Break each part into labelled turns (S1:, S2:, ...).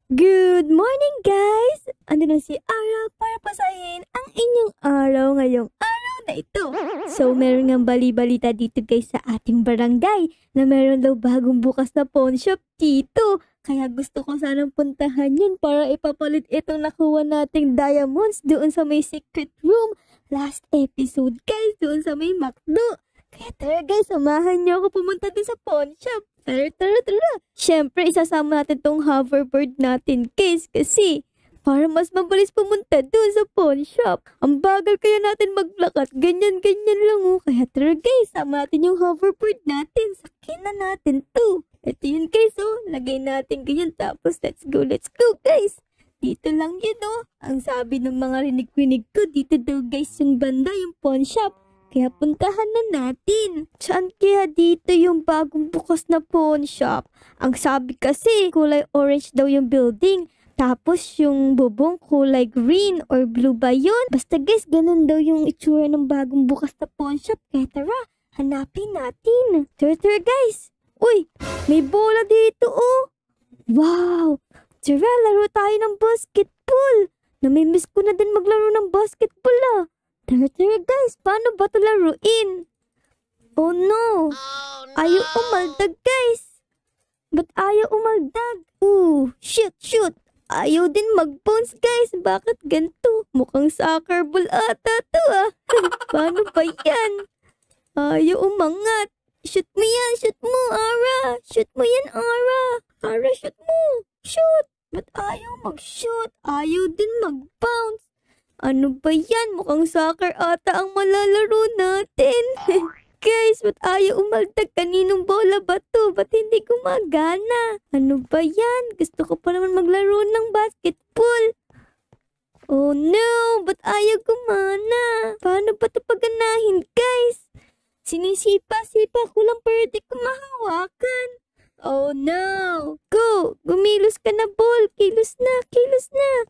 S1: Good morning, guys! Ando na si Ara para pasahin ang inyong araw ngayong araw na ito. So, meron nga bali-balita dito guys sa ating barangay na meron daw bagong bukas na pawn shop dito. Kaya gusto ko sanang puntahan yun para ipapalit itong nakuha nating diamonds doon sa may secret room. Last episode guys, doon sa may McDo. Kaya tara guys, samahan niyo ako pumunta din sa pawn shop. Tara. Siyempre, isasama natin tong hoverboard natin, guys, kasi para mas mabilis pumunta doon sa pawn shop. Ang bagal kaya natin maglakad. Ganyan lang oh. Kaya tara guys, sama natin yung hoverboard natin. Sakyan na natin to. Ito yun guys oh. Lagay natin ganyan. Tapos let's go guys. Dito lang yun oh. Ang sabi ng mga rinig-rinig ko, dito daw guys yung banda, yung pawn shop. Kaya puntahan na natin. Saan kaya dito yung bagong bukas na pawn shop? Ang sabi kasi, kulay orange daw yung building. Tapos yung bubong kulay green or blue ba yun? Basta guys, ganun daw yung itsura ng bagong bukas na pawn shop. Kaya tara, hanapin natin. Tara guys. Uy, may bola dito oh. Wow. Tara, laro tayo ng basketball. Namimiss ko na din maglaro ng basketball ah. Tara guys, paano ba ito laruin? Oh no! Ayaw umaldag guys! Ba't ayaw umaldag? Shoot! Ayaw din mag-bounce guys! Bakit ganito? Mukhang soccer ball ata to ah! Paano ba yan? Ayaw umangat! Shoot mo yan! Shoot mo, Ara! Shoot mo yan, Ara! Ara, shoot mo! Shoot! Ba't ayaw mag-shoot? Ayaw din mag-bounce! Ano ba yan? Mukhang soccer ata ang malalaro natin. Guys, ba't ayaw umaldag? Kaninong bola ba to? Ba't hindi gumagana? Ano ba yan? Gusto ko pa naman maglaro ng basketball. Oh no! Ba't ayaw gumana? Paano ba ito paganahin, guys? Sinisipa-sipa ko lang pero di ko mahawakan. Oh no! Go! Gumilos ka na, ball! Kilos na!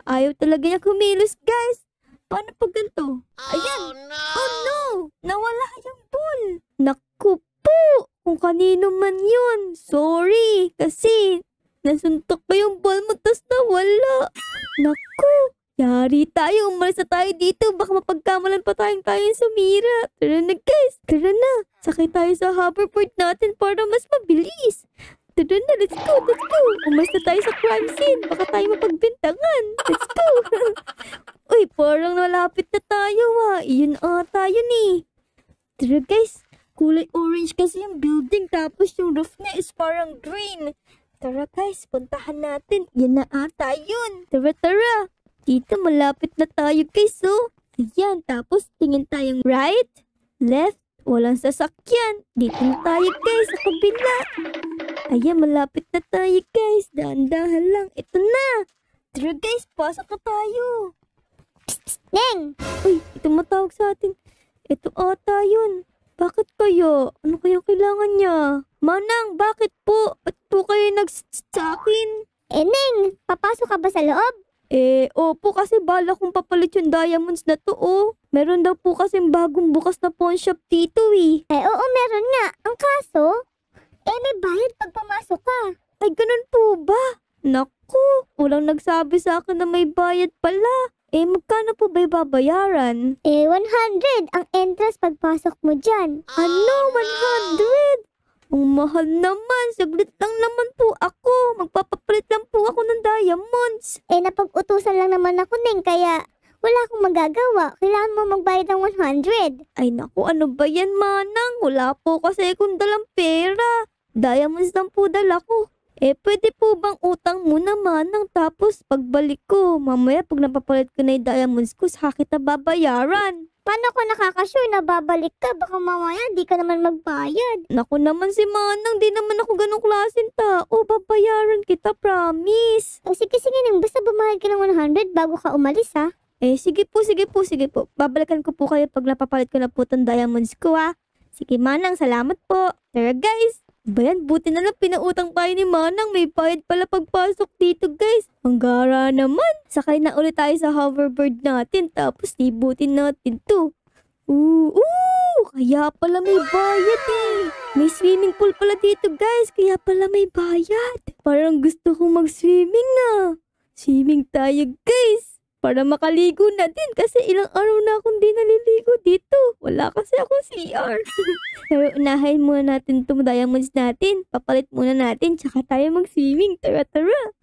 S1: Ayaw talaga niya kumilos, guys. Paano pag ganito? Ayan! Oh no! Nawala yung ball! Naku po! Kung kanino man yun. Sorry! Kasi nasuntok ko yung ball mo tapos nawala. Naku! Yari tayo. Umalis na tayo dito. Baka mapagkamalan pa tayong sumira. Tara na guys. Tara na. Sakay tayo sa hoverboard natin para mas mabilis. Tara na, let's go. Umalis na tayo sa crime scene. Baka tayo mapagbintangan. Let's go. Uy, parang malapit na tayo ah. Iyon ata yun eh. Tara guys, kulay orange kasi yung building. Tapos yung roof niya is parang green. Tara guys, puntahan natin. Yan na ata yun. Tara. Dito malapit na tayo guys oh. Ayan, tapos tingin tayong right, left, walang sasakyan. Dito na tayo guys, sa kabila. Ayan, malapit na tayo guys. Dahan-dahan lang. Ito na. Tara guys, pasok na tayo. Psst, Neng! Uy, ito matawag sa atin. Ito ata yun. Bakit kayo? Ano kayang kailangan niya? Manang, bakit po? Ba't po kayo sa akin?
S2: Neng, papasok ka ba sa loob?
S1: Opo kasi bala kong papalit yung diamonds na to oh. Meron daw po kasing bagong bukas na pawn shop dito eh.
S2: Oo, meron nga. Ang kaso, may bayad pag pumasok ka.
S1: Ay, ganun po ba? Naku, walang nagsabi sa akin na may bayad pala. Magkano po ba babayaran?
S2: 100 ang entrance pagpasok mo dyan.
S1: Ano? 100? Ang mahal naman. Saglit lang naman po ako. Magpapapalit lang po ako ng diamonds.
S2: Napag-utusan lang naman ako, Neng, kaya wala akong magagawa. Kailangan mo magbayad ng 100.
S1: Ay naku, ano ba yan, Manang? Wala po kasi akong dalang pera. Diamonds lang po dala ko. Pwede po bang utang muna, Manang? Tapos pagbalik ko, mamaya pag napapalit ko na yung diamonds ko, sa kita babayaran.
S2: Paano ko nakakasure na babalik ka? Baka mamaya di ka naman magbayad.
S1: Naku naman si Manang, di naman ako ganong klaseng tao. Babayaran kita, promise.
S2: Sige, Neng, basta bumayad ka ng 100 bago ka umalis, ha?
S1: Sige po. Babalikan ko po kayo pag napapalit ko na po itong diamonds ko, ha? Sige, Manang, salamat po. Tara, guys. Bayan, buti na lang pinautang tayo ni Manang. May bayad pala pagpasok dito, guys. Ang gara naman. Sakay na ulit tayo sa hoverboard natin. Tapos libutin natin to. Kaya pala may bayad eh. May swimming pool pala dito guys, kaya pala may bayad. Parang gusto kong mag-swimming ah. Swimming tayo guys. Para makaligo na din kasi ilang araw na akong di naliligo dito. Wala kasi akong CR. Pero unahin muna natin itong diamonds natin. Papalit muna natin tsaka tayo mag-swimming. Tara.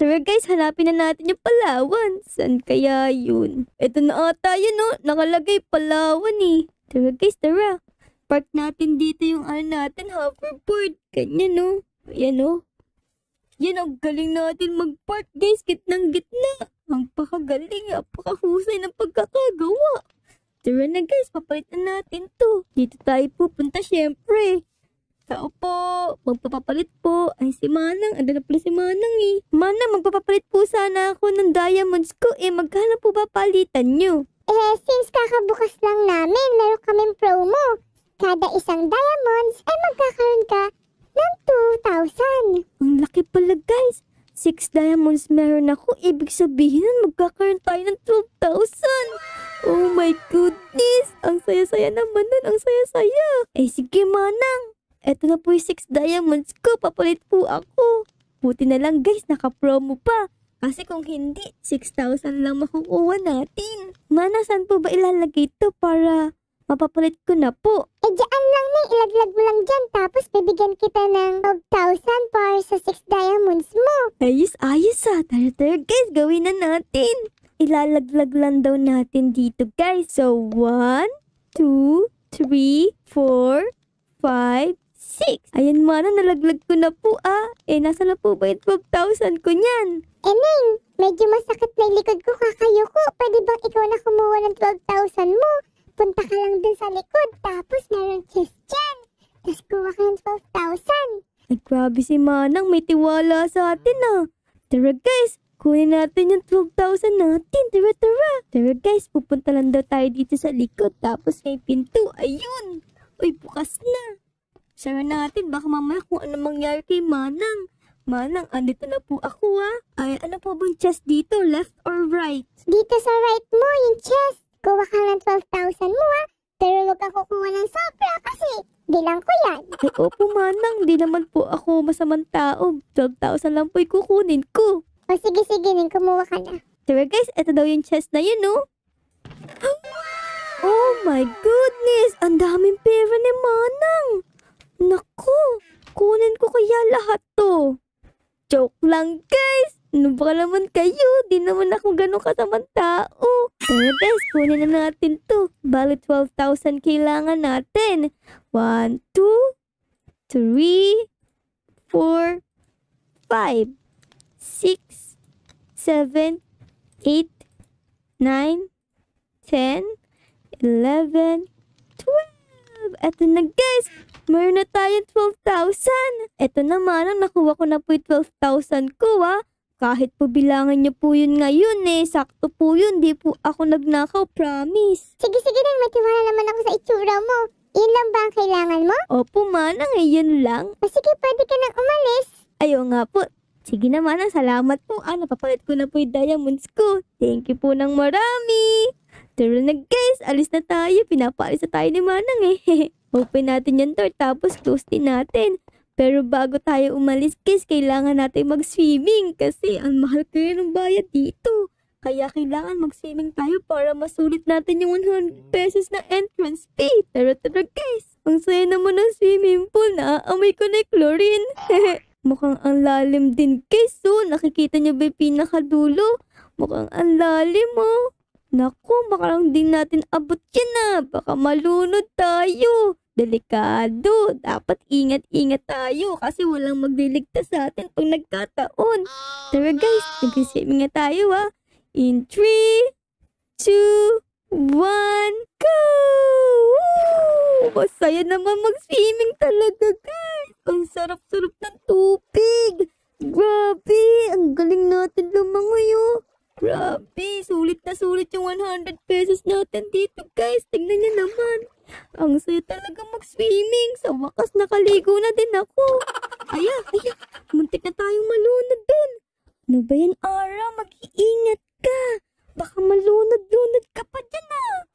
S1: Tara guys, hanapin na natin yung Palawan. Saan kaya yun? Ito na ata yun no. Nakalagay Palawan eh. Tara guys, tara. Park natin dito yung natin, hoverboard. Ganyan no. Ayan no. Yan ang galing natin mag-park guys. Gitnang gitna. Ang pakagaling, pakahusay ng pagkakagawa. Tara na guys, papalitan natin to. Dito tayo pupunta syempre. Tao po, magpapapalit po. Ay si Manang, ando na pala si Manang eh. Manang, magpapapalit po sana ako ng diamonds ko eh. Magkano po ba palitan nyo?
S2: Since kakabukas lang namin, meron kaming promo. Kada isang diamonds ay magkakaroon ka ng 2,000.
S1: Ang laki pala guys. 6 diamonds meron ako. Ibig sabihin nun magkakaroon tayo ng 12,000. Oh my goodness. Ang saya-saya naman nun. Ang saya-saya. Sige Manang. Eto na po yung 6 diamonds ko. Papalit po ako. Buti na lang guys. Naka-promo pa. Kasi kung hindi, 6,000 lang makukuha natin. Manang, saan po ba ilalagay ito para mapapalit ko na po?
S2: Diyan lang na, ilaglag mo lang dyan. Tapos bibigyan kita ng 12,000 para sa 6 diamonds mo.
S1: Ayos ah. Tara guys, gawin na natin. Ilalaglag lang daw natin dito guys. So, 1, 2, 3, 4, 5, 6. Ayan Manang, nalaglag ko na po ah. Nasa na po ba yung 12,000 ko niyan?
S2: Neng, medyo masakit na yung likod ko, kakayuko. Pwede bang ikaw na kumuha ng 12,000 mo? Punta ka lang dun sa likod, tapos meron chest dyan. Tapos kuha ka ng 12,000.
S1: Ay, grabe si Manang, may tiwala sa atin ah. Tara guys, kunin natin yung 12,000 natin. Tara guys, pupunta lang daw tayo dito sa likod. Tapos may pinto, ayun. Uy, bukas na. Sara natin, baka mamaya kung ano mangyari kay Manang. Manang, andito na po ako ah. Ay, ano po bang chest dito? Left or right?
S2: Dito sa right mo, yung chest. Kuha ka ng 12,000 mo ha. Pero huwag ka kukuha ng sobra kasi bilang ko yan.
S1: Ay, opo Manang, di naman po ako masamang tao. 12,000 lang po ikukunin ko.
S2: O sige, Ning, kumuha ka na.
S1: Tara guys, eto daw yung chest na yun no. Oh my goodness, ang daming pera ni Manang. Naku, kunin ko kaya lahat to. Joke lang guys. Ano ba naman kayo? Di naman ako ganun kasamang tao. Tara guys, kunin na natin to. Bali 12,000 kailangan natin. 1, 2, 3, 4, 5, 6, 7, 8, 9, 10, 11, 12. Eto na guys. Meron na tayong 12,000. Eto naman, nakuha ko na po yung 12,000 ko ah. Kahit po bilangan niyo po yun ngayon sakto po yun, di po ako nagnakaw, promise.
S2: Sige, Ning, may tiwala naman ako sa itsura mo. Yun lang ba ang kailangan mo?
S1: Opo Manang, yun lang.
S2: Sige, pwede ka nang umalis.
S1: Ayaw nga po. Sige na Manang, salamat po. Napapalit ko na po yung diamonds ko. Thank you po ng marami. Tara na guys, alis na tayo. Pinapaalis na tayo ni Manang Open natin yung door tapos close din natin. Pero bago tayo umalis guys, kailangan natin mag-swimming kasi ang mahal kayo ng bayad dito. Kaya kailangan mag-swimming tayo para masulit natin yung 100 pesos na entrance fee. Tara guys. Ang saya naman ng swimming pool na amoy ko na chlorine. Mukhang ang lalim din guys. So, nakikita nyo ba yung pinakadulo? Mukhang ang lalim Naku, baka lang din natin abot yan Baka malunod tayo. Delikado. Dapat ingat-ingat tayo kasi walang magliligtas sa atin pag nagkataon. Tara guys, nag-swimming na tayo In 3, 2, 1, go! Woo! Masaya naman mag-swimming talaga guys. Ang sarap-sarap ng tubig. Grabe, ang galing natin lumangoy Grabe, sulit na sulit yung 100 pesos natin dito guys. Tingnan niyo naman. Ang saya talaga mag-swimming. Sa wakas nakaligo na din ako. Aya, muntik na tayong malunod dun. Ano ba yan, Ara? Mag-iingat ka. Baka malunod-lunod ka pa dyan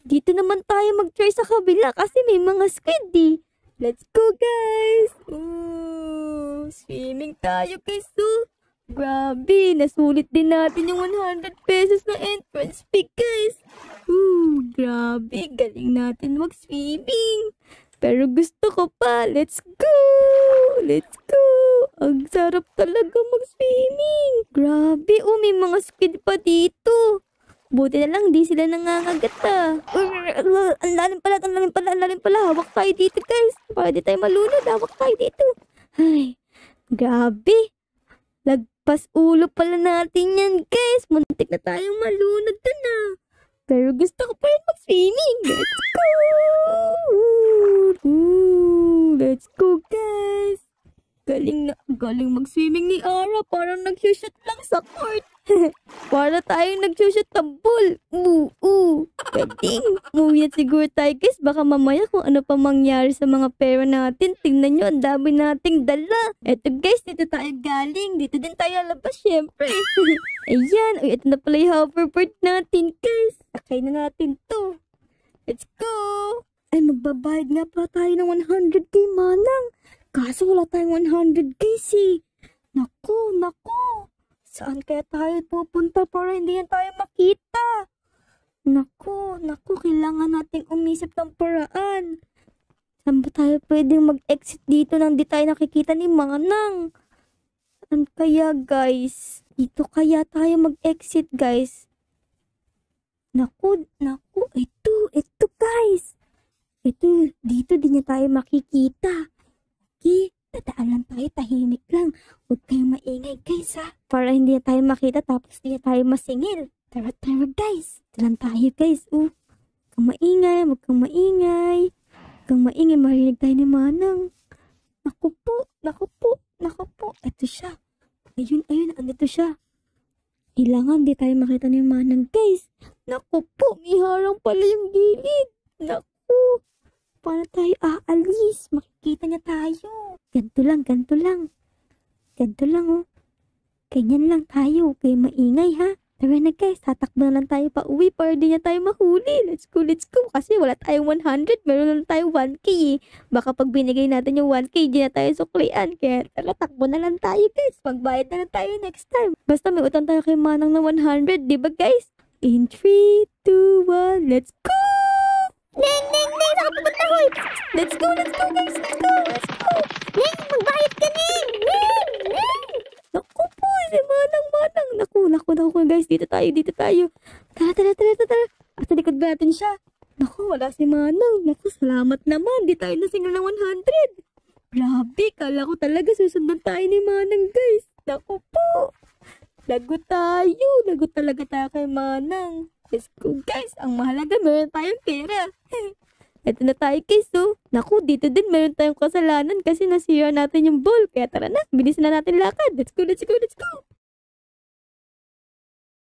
S1: Dito naman tayo mag-try sa kabila kasi may mga squid eh. Let's go guys! Ooh, swimming tayo guys. So, grabe, nasulit din natin yung 100 pesos na entrance fee guys. Ooh, grabe, galing natin mag-swimming. Pero gusto ko pa. Let's go! Let's go! Ang sarap talaga mag-swimming. Grabe, oh, may mga squid pa dito. Buti na lang, di sila nangangagat ah. Ang lalim pala, ang lalim pala, ang lalim pala. Hawak tayo dito guys. Para di tayo malunod, hawak tayo dito. Ay, grabe. Lagpas ulo pala natin yan guys. Muntik na tayong malunod dun ah. Pero gusto ko pa rin mag-swimming. Let's go! Ooh, let's go guys. Galing mag-swimming ni Ara. Parang nag-shoot lang sa court. Para tayong nag-shoot ng ball. Galing. Umuwi na siguro tayo guys. Baka mamaya kung ano pa mangyari sa mga pera natin. Tingnan nyo, ang dami nating dala. Eto guys, dito tayo galing. Dito din tayo labas syempre. Ayan. Ay, ito na pala yung hoverboard natin guys. Sakay na natin to. Let's go. Ay, magbabayad nga pala tayo ng 100k manang. Kaso wala tayong 100 guys eh. Naku. Saan kaya tayo pupunta para hindi yan tayo makita? Naku. Kailangan nating umisip ng paraan. Saan ba tayo pwedeng mag-exit dito nang di tayo nakikita ni Manang? Saan kaya guys? Dito kaya tayo mag-exit guys. Naku. Ito guys. Dito din niya tayo makikita. Okay, dadaan lang tayo, tahimik lang. Huwag kayong maingay guys ha. Para hindi tayo makita tapos hindi tayo masingil. Tara guys. Dalan tayo guys. Huwag kang maingay, marinig tayo ni Manang. Naku po. Ito siya. Ayun, andito siya. Kailangan di tayo makita ni Manang guys. Naku po, may harang pala yung gilid. Naku. Paano tayo aalis? Makikita niya tayo. Ganto lang oh. Ganyan lang tayo. Kaya maingay ha. Tara na guys, tatakbo na lang tayo pa uwi para di niya tayo mahuli. Let's go. Kasi wala tayong 100. Meron lang tayong 1k eh. Baka pag binigay natin yung 1k, di na tayo suklian. Kaya tara, takbo na lang tayo guys. Magbayad na lang tayo next time. Basta may utang tayo kay Manang na 100. Diba guys? In 3, 2, 1, let's go!
S2: Neng, saan ka pupunta, hoy?
S1: Let's go guys, let's go.
S2: Neng, magbayad ka, Neng!
S1: Naku po, si Manang. Naku guys, dito tayo. Tara. At sa likod ba natin siya? Naku, wala si Manang. Naku, salamat naman, di tayo nasingil ng 100. Grabe, kala ko talaga susundan tayo ni Manang guys. Naku po, lagot talaga tayo kay Manang. Let's go guys, ang mahalaga meron tayong pera. Ito na tayo guys oh. Naku, dito din meron tayong kasalanan kasi nasira natin yung ball. Kaya tara na, bilisan na natin lakad. Let's go.